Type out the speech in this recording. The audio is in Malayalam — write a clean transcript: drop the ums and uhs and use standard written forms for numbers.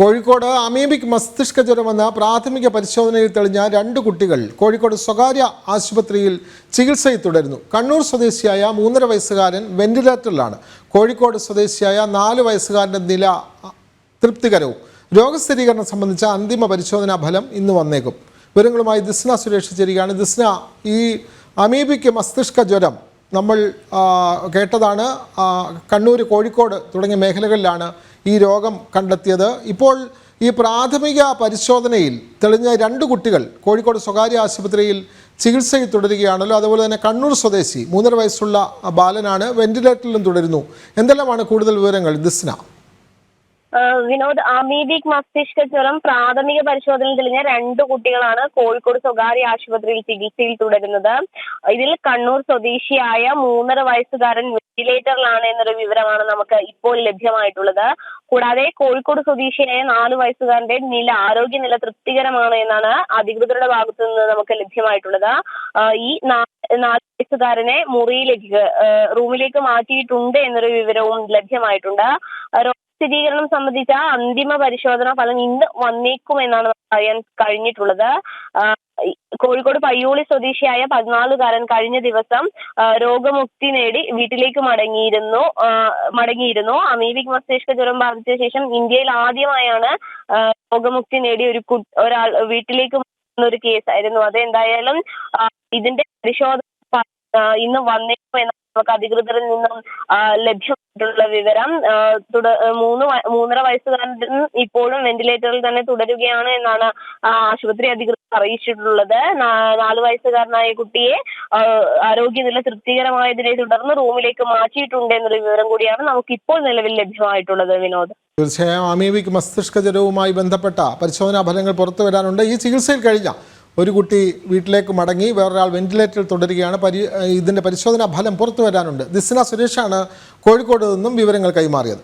കോഴിക്കോട് അമീബിക് മസ്തിഷ്ക ജ്വരമെന്ന പ്രാഥമിക പരിശോധനയിൽ തെളിഞ്ഞ 2 കുട്ടികൾ കോഴിക്കോട് സ്വകാര്യ ആശുപത്രിയിൽ ചികിത്സയിൽ തുടരുന്നു. കണ്ണൂർ സ്വദേശിയായ 3.5 വയസ്സുകാരൻ വെന്റിലേറ്ററിലാണ്. കോഴിക്കോട് സ്വദേശിയായ 4 വയസ്സുകാരൻ്റെ നില തൃപ്തികരവും. രോഗസ്ഥിരീകരണം സംബന്ധിച്ച അന്തിമ പരിശോധനാ ഫലം ഇന്ന് വന്നേക്കും. വിവരങ്ങളുമായി ദിസ്ന സുരേഷ് ചേരുകയാണ്. ദിസ്ന, ഈ അമീബിക് മസ്തിഷ്ക ജ്വരം നമ്മൾ കേട്ടതാണ്. കണ്ണൂർ, കോഴിക്കോട് തുടങ്ങിയ മേഖലകളിലാണ് ഈ രോഗം കണ്ടെത്തിയത്. ഇപ്പോൾ ഈ പ്രാഥമിക പരിശോധനയിൽ തെളിഞ്ഞ 2 കുട്ടികൾ കോഴിക്കോട് സ്വകാര്യ ആശുപത്രിയിൽ ചികിത്സയിൽ തുടരുകയാണല്ലോ. അതുപോലെ തന്നെ കണ്ണൂർ സ്വദേശി 3.5 വയസ്സുള്ള ബാലനാണ്, വെന്റിലേറ്ററിലും തുടരുന്നു. എന്തെല്ലാമാണ് കൂടുതൽ വിവരങ്ങൾ ദിസ്ന? വിനോദ്, അമീബിക് മസ്തിഷ്ക ജ്വരം പ്രാഥമിക പരിശോധനയിൽ തെളിഞ്ഞ 2 കുട്ടികളാണ് കോഴിക്കോട് സ്വകാര്യ ആശുപത്രിയിൽ ചികിത്സയിൽ തുടരുന്നത്. ഇതിൽ കണ്ണൂർ സ്വദേശിയായ 3.5 വയസ്സുകാരൻ വെന്റിലേറ്ററിലാണ് എന്നൊരു വിവരമാണ് നമുക്ക് ഇപ്പോൾ ലഭ്യമായിട്ടുള്ളത്. കൂടാതെ കോഴിക്കോട് സ്വദേശിയായ 4 വയസ്സുകാരന്റെ ആരോഗ്യനില തൃപ്തികരമാണ് എന്നാണ് അധികൃതരുടെ ഭാഗത്തു നിന്ന് നമുക്ക് ലഭ്യമായിട്ടുള്ളത്. ഈ 4 വയസ്സുകാരനെ റൂമിലേക്ക് മാറ്റിയിട്ടുണ്ട് എന്നൊരു വിവരവും ലഭ്യമായിട്ടുണ്ട്. സ്ഥിരീകരണം സംബന്ധിച്ച അന്തിമ പരിശോധനാ ഫലം ഇന്ന് വന്നേക്കുമെന്നാണ് അറിയാൻ കഴിഞ്ഞിട്ടുള്ളത്. കോഴിക്കോട് പയ്യോളി സ്വദേശിയായ 14-കാരൻ കഴിഞ്ഞ ദിവസം രോഗമുക്തി നേടി വീട്ടിലേക്ക് മടങ്ങിയിരുന്നു. അമീബിക് മസ്തിഷ്ക ജ്വരം ബാധിച്ച ശേഷം ഇന്ത്യയിൽ ആദ്യമായാണ് രോഗമുക്തി നേടി ഒരാൾ വീട്ടിലേക്ക് ഒരു കേസായിരുന്നു. അതെന്തായാലും ഇതിന്റെ പരിശോധന ഇന്ന് വന്നേക്കുമെന്നാണ് നമുക്ക് അധികൃതരിൽ നിന്നും ലഭ്യമായിട്ടുള്ള വിവരം. 3.5 വയസ്സുകാരൻ ഇപ്പോഴും വെന്റിലേറ്ററിൽ തന്നെ തുടരുകയാണ് എന്നാണ് ആശുപത്രി അധികൃതർ അറിയിച്ചിട്ടുള്ളത്. 4 വയസ്സുകാരനായ കുട്ടിയെ ആരോഗ്യനില തൃപ്തികരമായതിനെ തുടർന്ന് റൂമിലേക്ക് മാറ്റിയിട്ടുണ്ട് എന്നൊരു വിവരം കൂടിയാണ് നമുക്ക് ഇപ്പോൾ നിലവിൽ ലഭ്യമായിട്ടുള്ളത്. വിനോദ്, തീർച്ചയായും അമീബിക് മസ്തിഷ്ക ജ്വരവുമായി ബന്ധപ്പെട്ട പരിശോധനാ ഫലങ്ങൾ പുറത്തു വരാനുണ്ട്. ഈ ചികിത്സയിൽ കഴിഞ്ഞ ഒരു കുട്ടി വീട്ടിലേക്ക് മടങ്ങി, വേറൊരാൾ വെന്റിലേറ്ററിൽ തുടരുകയാണ്. ഇതിൻ്റെ പരിശോധനാ ഫലം പുറത്തു വരാനുണ്ട്. ദിസ്ന സുരേഷാണ് കോഴിക്കോട് നിന്നും വിവരങ്ങൾ കൈമാറിയത്.